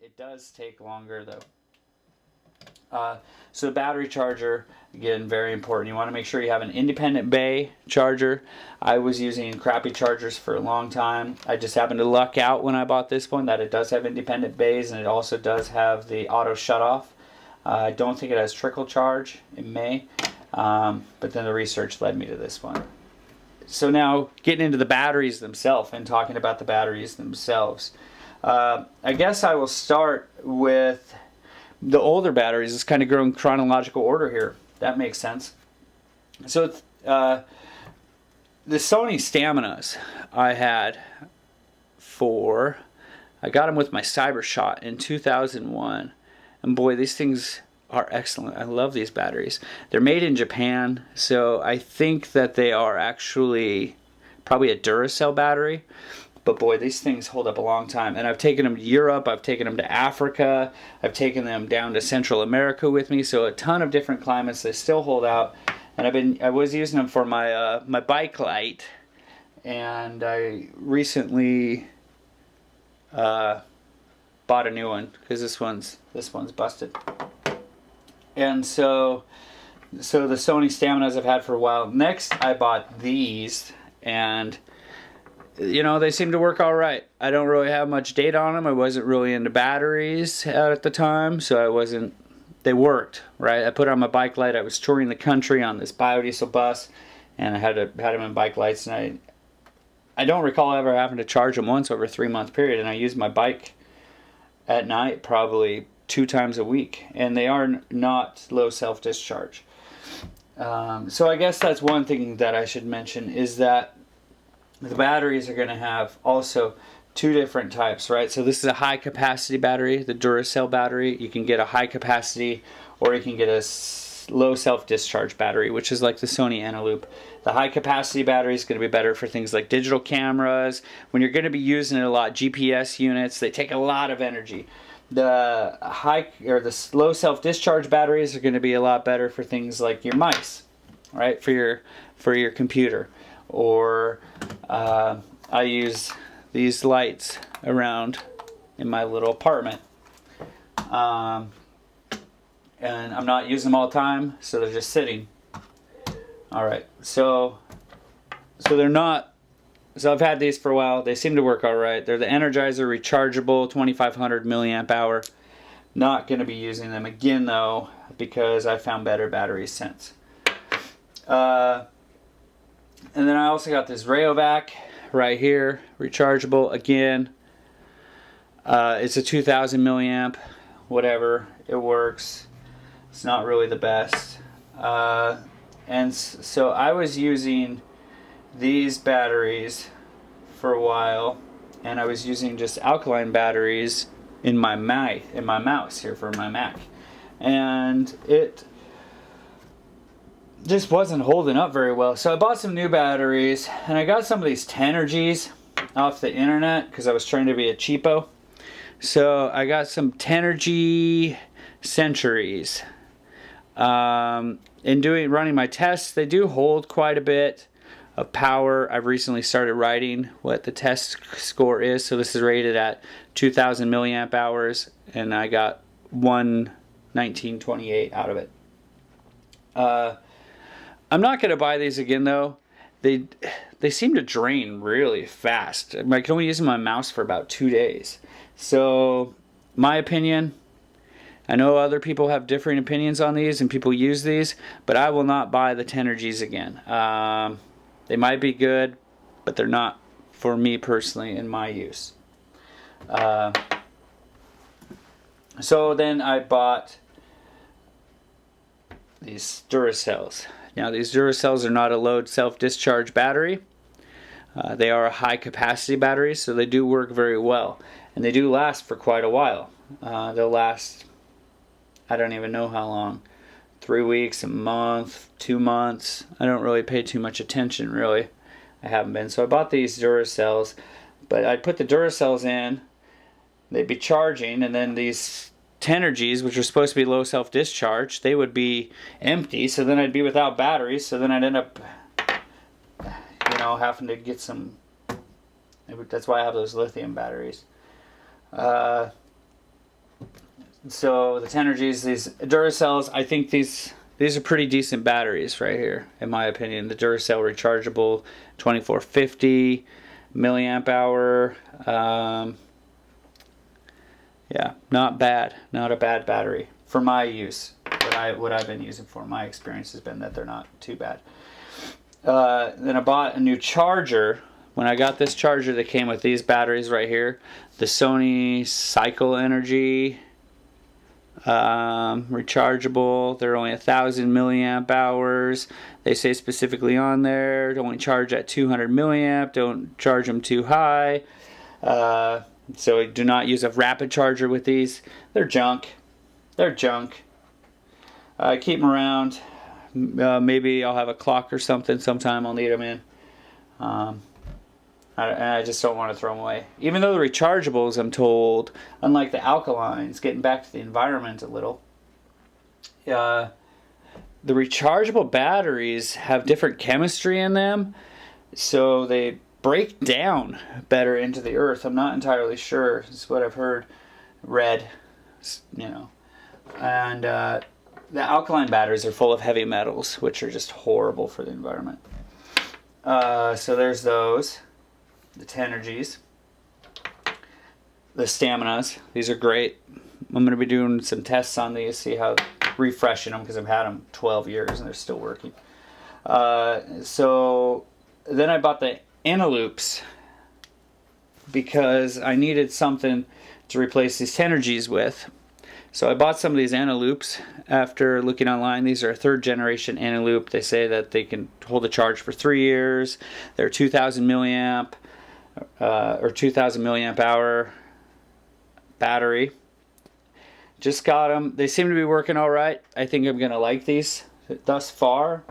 it does take longer though. So battery charger, again, very important. You want to make sure you have an independent bay charger. I was using crappy chargers for a long time. I just happened to luck out when I bought this one that it does have independent bays, and it also does have the auto shut off. I don't think it has trickle charge. It may, but then the research led me to this one. So now getting into the batteries themselves and talking about the batteries themselves. I guess I will start with the older batteries. It's kind of going chronological order here. That makes sense. So the Sony Staminas I had I got them with my CyberShot in 2001. And boy, these things are excellent. I love these batteries. They're made in Japan, so I think that they are actually probably a Duracell battery. But boy, these things hold up a long time. And I've taken them to Europe, I've taken them to Africa, I've taken them down to Central America with me, so a ton of different climates. They still hold out. And I was using them for my my bike light, and I recently bought a new one because this one's busted. And so the Sony Staminas I've had for a while. Next, I bought these, and you know, they seem to work all right. I don't really have much data on them. I wasn't really into batteries at the time, so they worked, right? I put on my bike light. I was touring the country on this biodiesel bus, and I had them in bike lights, and I don't recall ever having to charge them once over a 3-month period, and I used my bike at night probably 2 times a week, and they are not low self-discharge. So I guess that's one thing that I should mention is that the batteries are going to have also 2 different types, right? So this is a high capacity battery, the Duracell battery. You can get a high capacity, or you can get a low self-discharge battery, which is like the Sony Eneloop. The high capacity battery is going to be better for things like digital cameras. When you're going to be using it a lot, GPS units, they take a lot of energy. The low self-discharge batteries are going to be a lot better for things like your mice, right? For your computer. Or I use these lights around in my little apartment, and I'm not using them all the time, so they're just sitting. All right, so they're not. So I've had these for a while. They seem to work all right. They're the Energizer Rechargeable 2500 milliamp hour. Not going to be using them again though, because I found better batteries since. And then I also got this Rayovac right here, rechargeable again. It's a 2000 milliamp, whatever, it works. It's not really the best. And so I was using these batteries for a while, and I was using just alkaline batteries in my mouse here for my Mac. And it just wasn't holding up very well. So I bought some new batteries, and I got some of these Tenergies off the internet because I was trying to be a cheapo. So I got some Tenergy Centuries. Running my tests, they do hold quite a bit of power. I've recently started writing what the test score is. So this is rated at 2000 milliamp hours, and I got 119.28 out of it. I'm not going to buy these again though. They seem to drain really fast. I can only use my mouse for about 2 days. So my opinion, I know other people have different opinions on these and people use these, but I will not buy the Tenergies again. They might be good, but they're not for me personally in my use. So then I bought these Duracells. Now these Duracells are not a low self-discharge battery. They are a high capacity battery, so they do work very well. And they do last for quite a while. They'll last, I don't even know how long. 3 weeks, a month, 2 months. I don't really pay too much attention, really. I haven't been. So I bought these Duracells, but I'd put the Duracells in, they'd be charging, and then these Tenergies, which are supposed to be low self-discharge, they would be empty, so then I'd be without batteries, so then I'd end up, having to get some. That's why I have those lithium batteries. So the Tenergies, these Duracells, I think these are pretty decent batteries right here, in my opinion. The Duracell Rechargeable 2450 milliamp hour. Yeah, not bad. Not a bad battery for my use. What I've been using for my experience has been that they're not too bad. Then I bought a new charger. When I got this charger that came with these batteries right here, the Sony Cycle Energy rechargeable. They're only 1,000 milliamp hours. They say specifically on there, don't charge at 200 milliamp. Don't charge them too high. So do not use a rapid charger with these. They're junk. They're junk. I keep them around. Maybe I'll have a clock or something sometime. I'll need them in. I just don't want to throw them away. Even though the rechargeables, I'm told, unlike the alkalines, getting back to the environment a little, the rechargeable batteries have different chemistry in them, so they break down better into the earth. I'm not entirely sure. It's what I've heard, read, you know. And the alkaline batteries are full of heavy metals, which are just horrible for the environment. So there's those. The Tenergies, the Staminas. These are great. I'm going to be doing some tests on these, see how refreshing them, because I've had them 12 years and they're still working. So then I bought the Analoops because I needed something to replace these Tenergies with. So I bought some of these Analoops after looking online. These are a 3rd generation Analoop. They say that they can hold a charge for 3 years. They're 2,000 milliamp. Or 2,000 milliamp hour battery. Just got them. They seem to be working all right. I think I'm gonna like these thus far.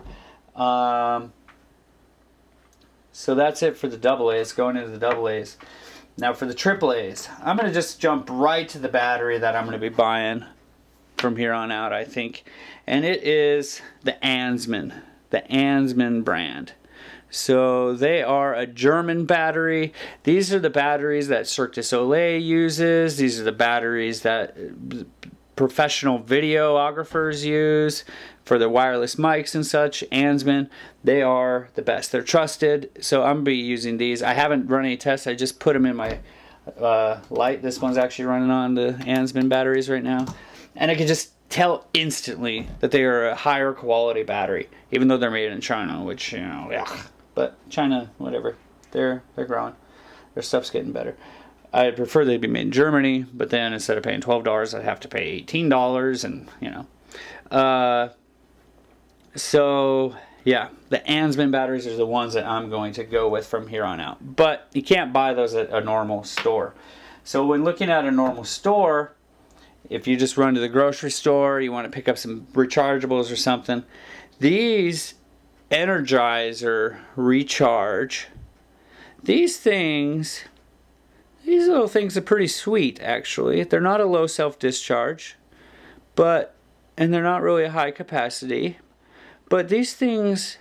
So that's it for the AA's. Going into the AA's. Now for the AAA's, I'm gonna just jump right to the battery that I'm gonna be buying from here on out, I think, and it is the Ansman brand. So they are a German battery. These are the batteries that Cirque du Soleil uses. These are the batteries that professional videographers use for their wireless mics and such. Ansman, they are the best. They're trusted. So I'm going to be using these. I haven't run any tests. I just put them in my light. This one's actually running on the Ansman batteries right now. And I can just tell instantly that they are a higher quality battery, even though they're made in China, which, you know, yeah. But China, whatever, they're growing. Their stuff's getting better. I'd prefer they'd be made in Germany, but then instead of paying $12, I'd have to pay $18, and you know. So yeah, the Ansman batteries are the ones that I'm going to go with from here on out. But you can't buy those at a normal store. So when looking at a normal store, if you just run to the grocery store, you want to pick up some rechargeables or something, these Energizer Recharge, these little things are pretty sweet, actually. They're not a low self-discharge, and they're not really a high capacity, but these things,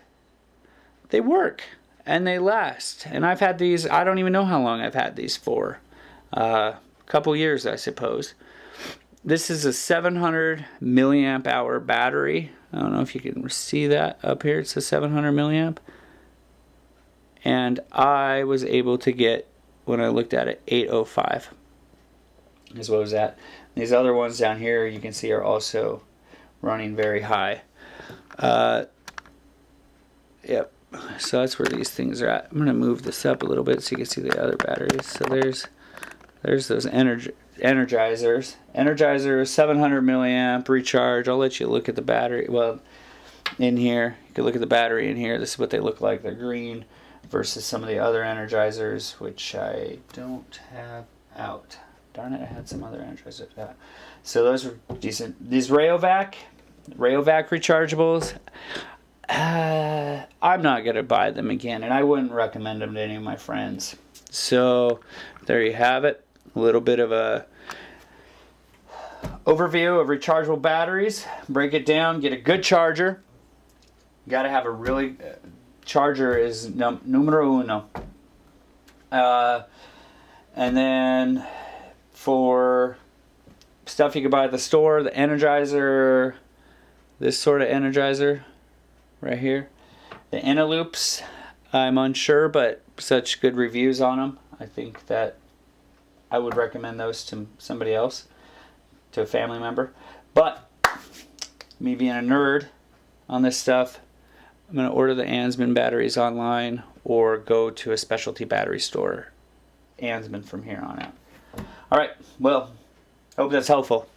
they work and they last. And I've had these, I don't even know how long I've had these for, a couple years, I suppose. This is a 700 milliamp hour battery. I don't know if you can see that up here. It's a 700 milliamp. And I was able to get, when I looked at it, 805 is what it was at. These other ones down here you can see are also running very high. Yep. So that's where these things are at. I'm going to move this up a little bit so you can see the other batteries. So there's those Energizers. Energizer 700 milliamp recharge. I'll let you look at the battery. Well, in here, you can look at the battery in here. This is what they look like. They're green versus some of the other Energizers, which I don't have out. Darn it, I had some other Energizers out. So those are decent. These Rayovac rechargeables, I'm not going to buy them again, and I wouldn't recommend them to any of my friends. So there you have it. A little bit of a overview of rechargeable batteries. Break it down. Get a good charger. You got to have a really charger is numero uno. And then for stuff you can buy at the store. The Energizer, this sort of Energizer right here. The Eneloops, I'm unsure, but such good reviews on them. I think that I would recommend those to somebody else, to a family member. But me being a nerd on this stuff, I'm going to order the Ansman batteries online or go to a specialty battery store, Ansman, from here on out. All right, well, hope that's helpful.